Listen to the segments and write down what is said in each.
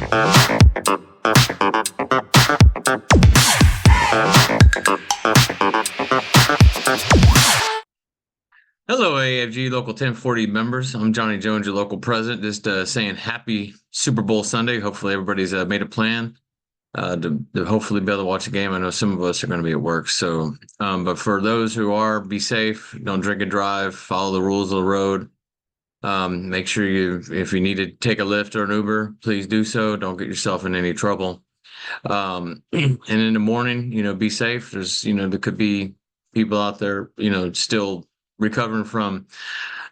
Hello, AFG Local 1040 members. I'm Johnny Jones, your local president. Just saying happy Super Bowl Sunday. Hopefully everybody's made a plan to hopefully be able to watch a game. I know some of us are going to be at work. So, but for those who are, be safe. Don't drink and drive. Follow the rules of the road. Make sure if you need to take a Lyft or an Uber, please do so. Don't get yourself in any trouble. And in the morning, be safe. There could be people out there, still recovering from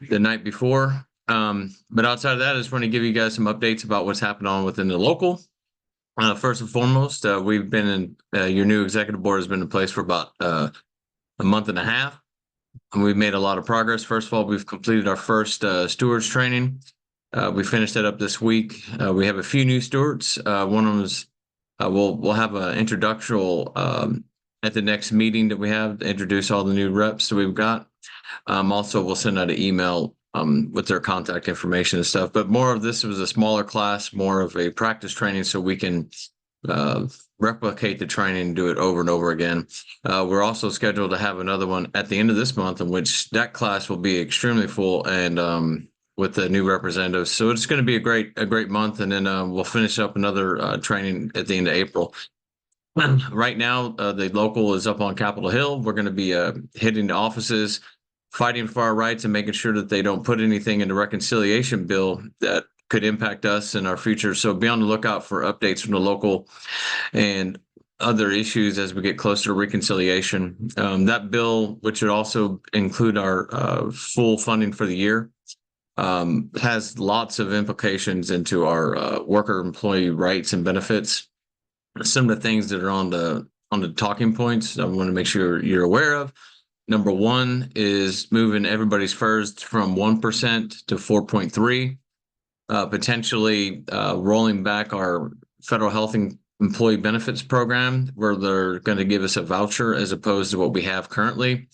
the night before. But outside of that, I just want to give you guys some updates about what's happening on within the local. First and foremost, we've been your new executive board has been in place for about a month and a half, and we've made a lot of progress. First of all, we've completed our first stewards training. We finished that up this week. We have a few new stewards. One of them is we'll have an introductional at the next meeting that we have to introduce all the new reps that we've got. Also, we'll send out an email with their contact information and stuff. But more of this was a smaller class, more of a practice training, so we can replicate the training and do it over and over again. We're also scheduled to have another one at the end of this month, in which that class will be extremely full and with the new representatives. So it's going to be a great month, and then we'll finish up another training at the end of April. Right now, the local is up on Capitol Hill. We're going to be hitting the offices, fighting for our rights and making sure that they don't put anything in the reconciliation bill that could impact us in our future. So be on the lookout for updates from the local and other issues as we get closer to reconciliation. That bill, which would also include our full funding for the year, has lots of implications into our worker employee rights and benefits. Some of the things that are on the talking points I want to make sure you're aware of. Number one is moving everybody's FERS from 1% to 4.3, potentially rolling back our federal health and employee benefits program, where they're going to give us a voucher as opposed to what we have currently.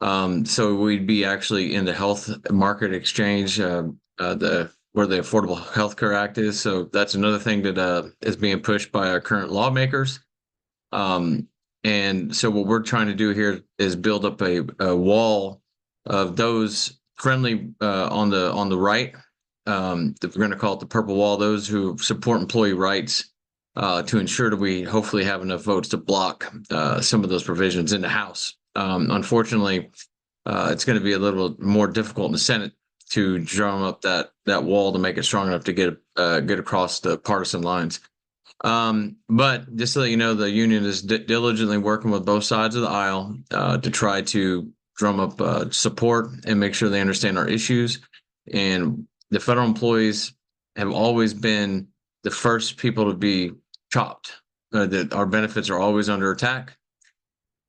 So we'd be actually in the health market exchange, where the Affordable Health Care Act is. So that's another thing that is being pushed by our current lawmakers. And so what we're trying to do here is build up a wall of those friendly on the right. We're going to call it the purple wall, those who support employee rights, to ensure that we hopefully have enough votes to block some of those provisions in the House. Unfortunately, it's going to be a little more difficult in the Senate to drum up that wall to make it strong enough to get across the partisan lines. But just to let you know, the union is diligently working with both sides of the aisle to try to drum up support and make sure they understand our issues. And the federal employees have always been the first people to be chopped. That our benefits are always under attack.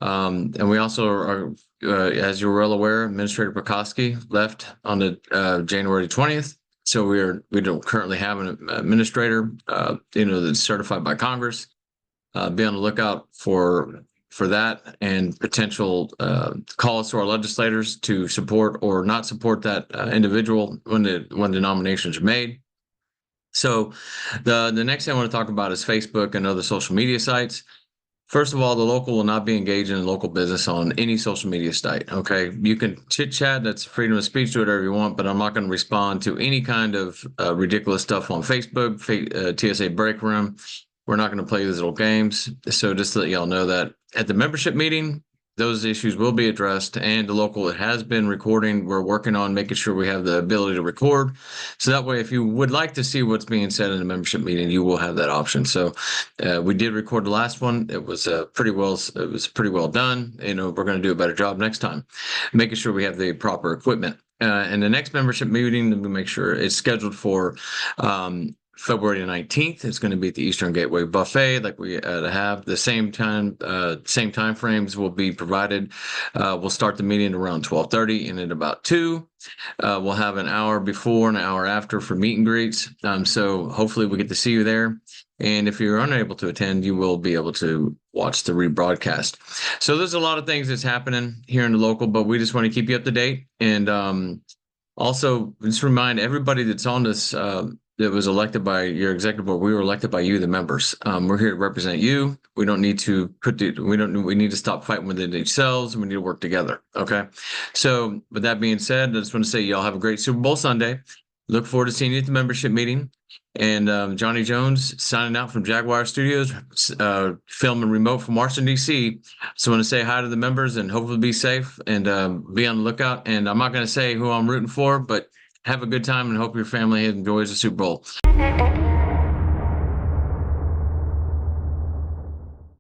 And we also are, as you're well aware, Administrator Pekoski left on the January 20th. So we don't currently have an administrator, that's certified by Congress. Be on the lookout for that and potential calls to our legislators to support or not support that individual when the nominations are made. So the next thing I want to talk about is Facebook and other social media sites. First of all, the local will not be engaging in local business on any social media site. Okay, you can chit chat. That's freedom of speech. Do whatever you want, but I'm not going to respond to any kind of ridiculous stuff on Facebook, TSA break room. We're not going to play these little games. So just to let y'all know that at the membership meeting, those issues will be addressed, and the local has been recording. We're working on making sure we have the ability to record. So that way, if you would like to see what's being said in the membership meeting, you will have that option. So we did record the last one. It was pretty well done. We're going to do a better job next time, making sure we have the proper equipment. And the next membership meeting, we make sure it's scheduled for February 19th. It's going to be at the Eastern Gateway Buffet, like we have. The same time frames will be provided. We'll start the meeting around 12:30, and at about 2, we'll have an hour before and an hour after for meet and greets. So hopefully we get to see you there. And if you're unable to attend, you will be able to watch the rebroadcast. So there's a lot of things that's happening here in the local, but we just want to keep you up to date. And also just remind everybody that's on this that was elected by your executive board. We were elected by you, the members. We're here to represent you. We don't need to we need to stop fighting within ourselves, and we need to work together. Okay. So with that being said, I just want to say y'all have a great Super Bowl Sunday. Look forward to seeing you at the membership meeting. And Johnny Jones signing out from Jaguar Studios, filming remote from Washington, D.C. So I want to say hi to the members and hopefully be safe and be on the lookout. And I'm not going to say who I'm rooting for, but have a good time and hope your family enjoys the Super Bowl.